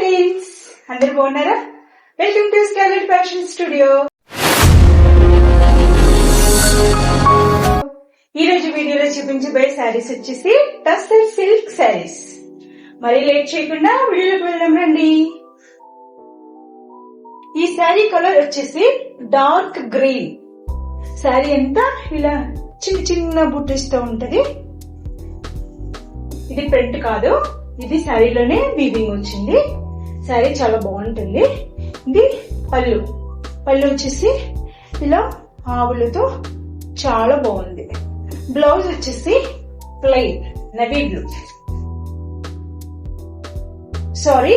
Friends, అందరు బాగున్నారా? Welcome to starlight fashion studio. ఈ రోజు వీడియోలో చూపించబోయే శారీస్ వచ్చేసి టస్సర్ సిల్క్ శారీస్. మరి లేట్ చేయకుండా వీడియోలోకి వెళ్దాం రండి. ఈ శారీ కలర్ వచ్చేసి డార్క్ గ్రీన్. శారీ అంతా ఇలా చిన్న చిన్న బుట్టిస్తూ ఉంటది. ఇది ప్రింట్ కాదు, ఇది శారీలోనే వీవింగ్ వచ్చింది. శారీ చాలా బాగుంటుంది. ఇది పళ్ళు వచ్చేసి ఇలా ఆవులతో చాలా బాగుంది. బ్లౌజ్ వచ్చేసి ప్లెయిన్ నవీ బ్లూ. సారీ,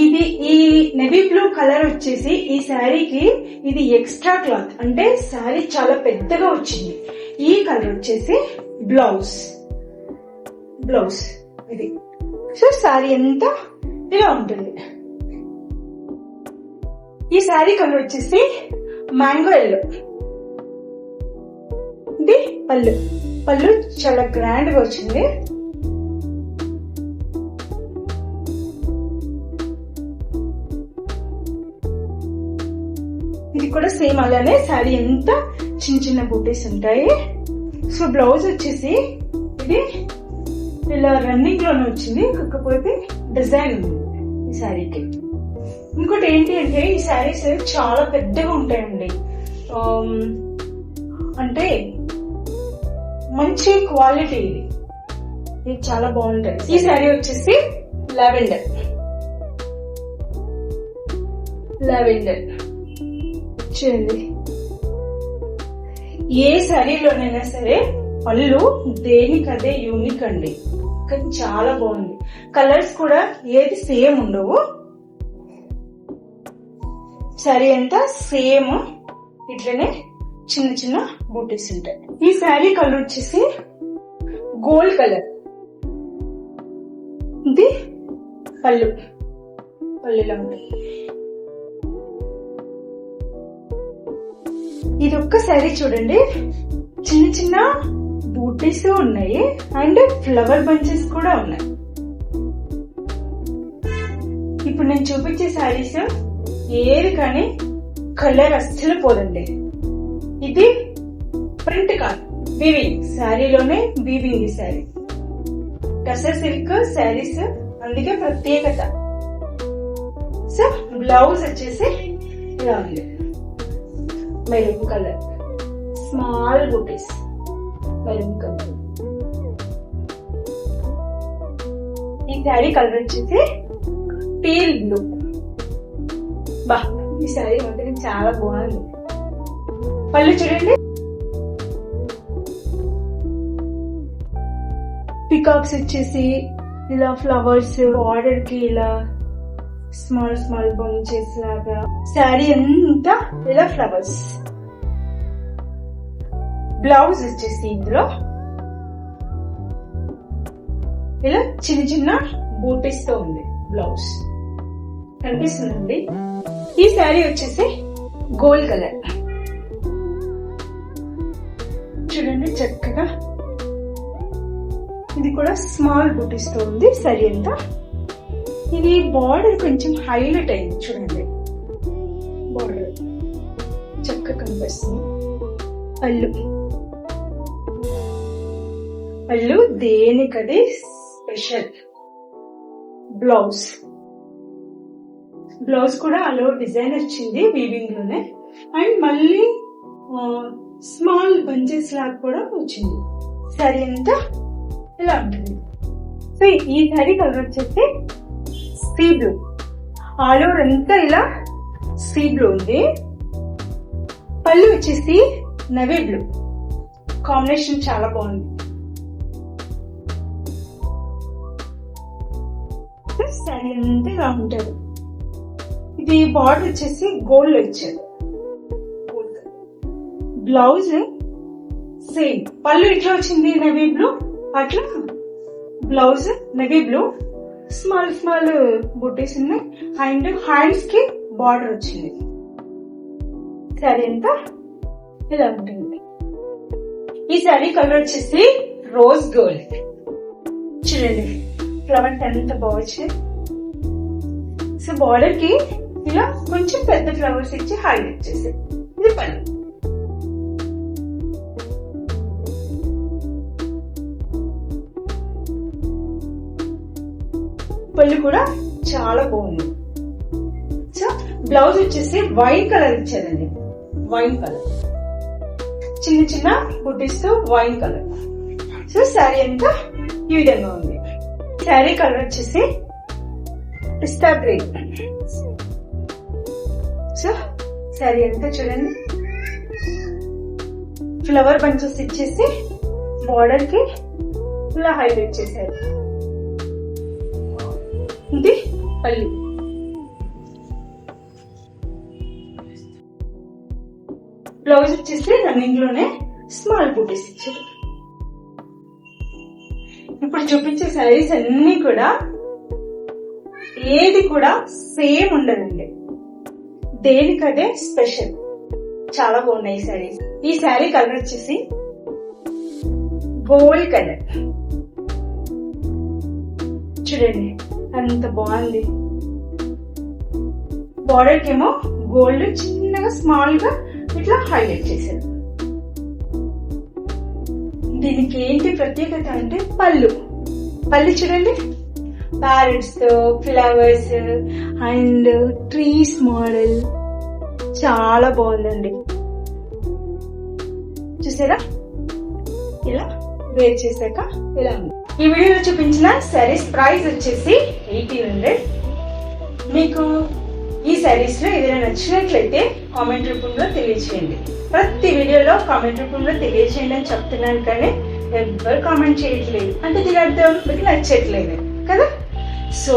ఇది ఈ నెవీ బ్లూ కలర్ వచ్చేసి ఈ శారీకి ఇది ఎక్స్ట్రా క్లాత్, అంటే శారీ చాలా పెద్దగా వచ్చింది. ఈ కలర్ వచ్చేసి బ్లౌజ్ ఇది. సో శారీ అంతా ఇలా ఉంటుంది. ఈ శారీ కలర్ వచ్చేసి మ్యాంగో ఎల్లో. ఇది పళ్ళు చాలా గ్రాండ్ గా వచ్చింది. ఇది కూడా సేమ్ అలానే శారీ అంతా చిన్న చిన్న బూటీస్ ఉంటాయి. సో బ్లౌజ్ వచ్చేసి ఇది ఇలా రన్నింగ్ లోనే వచ్చింది, కాకపోతే డిజైన్ ఉంది ఈ శారీకి. ఇంకోటి ఏంటి అంటే ఈ శారీస్ చాలా పెద్దగా ఉంటాయండి, అంటే మంచి క్వాలిటీ. ఇది చాలా బాగుంటుంది. ఈ శారీ వచ్చేసి లావెండర్ చూడండి. ఏ శారీలోనైనా సరే పళ్ళు దేనికదే యూనిక్ అండి, కానీ చాలా బాగుంది. కలర్స్ కూడా ఏది సేమ్ ఉండవు. శారీ అంతా సేమ్ ఇట్లనే చిన్న చిన్న బూటీస్ ఉంటాయి. ఈ శారీ కలర్ వచ్చేసి గోల్డ్ కలర్. ఇది పళ్ళులా ఉంటుంది. ఇది ఒక్క శారీ చూడండి, చిన్న చిన్న బూటీస్ ఉన్నాయి అండ్ ఫ్లవర్ బంచెస్ కూడా ఉన్నాయి. ఇప్పుడు నేను చూపించే శారీస్ ఏది కానీ కలర్ అస్సలు పోదండి. ఇది ప్రింట్ కాదు, వీవింగ్. శారీలోనే వీవింగ్ ఈ శారీ. టస్సర్ సిల్క్ శారీస్ అందుకే ప్రత్యేకత. సో బ్లౌజ్ వచ్చేసి ఇలా ఉంది, మెరూన్ కలర్, స్మాల్ బూటీస్, మెరూన్ కలర్. ఈ శారీ కలర్ వచ్చేసి టీల్ బ్లూ. బా, ఈ శారీ మాత్రం చాలా బాగుంది. పళ్ళు చూడండి, పికాక్స్ వచ్చేసి ఇలా ఫ్లవర్స్ బార్డర్ కి ఇలా స్మాల్ బంచెస్ లాగా. శారీ అంతా ఇలా ఫ్లవర్స్. బ్లౌజ్ వచ్చేసి ఇందులో ఇలా చిన్న చిన్న బూటీస్ తో ఉంది బ్లౌజ్, కనిపిస్తుందండి. ఈ శారీ వచ్చేసి గోల్డ్ కలర్. చూడండి చక్కగా. ఇది కూడా స్మాల్ బూటీస్ తో ఉంది శారీ అంతా. ఇది బార్డర్ కొంచెం హైలైట్ అయింది చూడండి, బార్డర్ చక్కగా కనిపిస్తుంది. పళ్ళు దేనికది స్పెషల్. బ్లౌజ్ కూడా అలో డిజైన్ వచ్చింది వీవింగ్ లోనే, అండ్ మళ్ళీ స్మాల్ బంచెస్ లాగా కూడా వచ్చింది. శారీ అంతా ఇలా ఉంటుంది. సో ఈ శారీ కలర్ వచ్చేసి సీ బ్లూ. ఆల్ ఓవర్ అంతా ఇలా సీ బ్లూ ఉంది. పళ్ళు వచ్చేసి నవీ బ్లూ. కాంబినేషన్ చాలా బాగుంది. శారీ అంతా ఇలా ఉంటుంది. ఇది బార్డర్ వచ్చేసి గోల్డ్ లో ఇచ్చారు. Blouse same. పళ్ళు ఇట్లా వచ్చింది నవీ బ్లూ, అట్లా బ్లౌజ్ నవీ బ్లూ. స్మాల్ బుటీస్ ఉన్నాయి అండ్ హ్యాండ్స్ కి బార్డర్ వచ్చింది. శారీ అంతా ఇలా ఉంటుంది. ఈ శారీ కలర్ వచ్చేసి రోజ్ గోల్డ్. చూడండి ఫ్లవర్స్ ఎంత బాగా వచ్చాయి. సో బార్డర్ కి ఇలా కొంచెం పెద్ద ఫ్లవర్స్ ఇచ్చి హైలైట్ చేసే. ఇది పళ్ళు. పళ్ళు కూడా చాలా బాగుంది. సో బ్లౌజ్ వచ్చేసి వైన్ కలర్ ఇచ్చారండి. వైన్ కలర్ చిన్న చిన్న బుడ్డీస్ తో వైన్ కలర్. సో శారీ అంతా ఈ విధంగా ఉంది. శారీ కలర్ వచ్చేసి పిస్తా గ్రీన్. సో శారీ అంతా చూడండి ఫ్లవర్ బంచెస్ ఇచ్చేసి బార్డర్ కి ఇలా హైలైట్ చేశారు. ఇది పళ్ళు. బ్లౌజ్ వచ్చేసి రన్నింగ్ లోనే స్మాల్ బూటీస్ ఇచ్చారు. ఇప్పుడు చూపించే శారీస్ అన్ని కూడా ఏది కూడా సేమ్ ఉండదండి. దేనికదే స్పెషల్. చాలా బాగున్నాయి ఈ శారీస్. ఈ శారీ కలర్ వచ్చేసి గోల్డ్ కలర్. చూడండి అంత బాగుంది. బార్డర్ కేమో గోల్డ్ చిన్నగా స్మాల్ గా ఇట్లా హైలైట్ చేశారు. దీనికి ఏంటి ప్రత్యేకత అంటే పళ్ళు. పళ్ళు చూడండి ప్యారెట్స్ తో ఫ్లవర్స్ అండ్ ట్రీస్ మోడల్ చాలా బాగుందండి. చూసారా ఇలా వేర్ చేశాక ఇలా ఉంది. ఈ వీడియోలో చూపించిన శారీస్ ప్రైస్ వచ్చేసి 1800. మీకు ఈ శారీస్ లో ఏదైనా నచ్చినట్లయితే కామెంట్ రూపంలో తెలియజేయండి. ప్రతి వీడియోలో కామెంట్ రూపంలో తెలియజేయండి అని చెప్తున్నాను, కానీ ఎవరు కామెంట్ చేయట్లేదు. అంటే దీని అర్థం మీకు నచ్చట్లేదు కదా. సో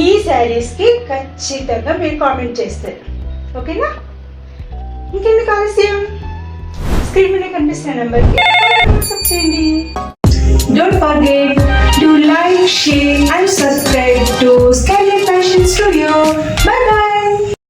ఈ శారీస్ కి ఖచ్చితంగా మీరు కామెంట్ చేస్తారు. ఓకేనా? ఇంకెందుకు ఆలస్యం, స్క్రీన్ మీద కనిపిస్తున్న నెంబర్ కి వాట్సాప్ చేయండి. Don't forget to like, share and subscribe.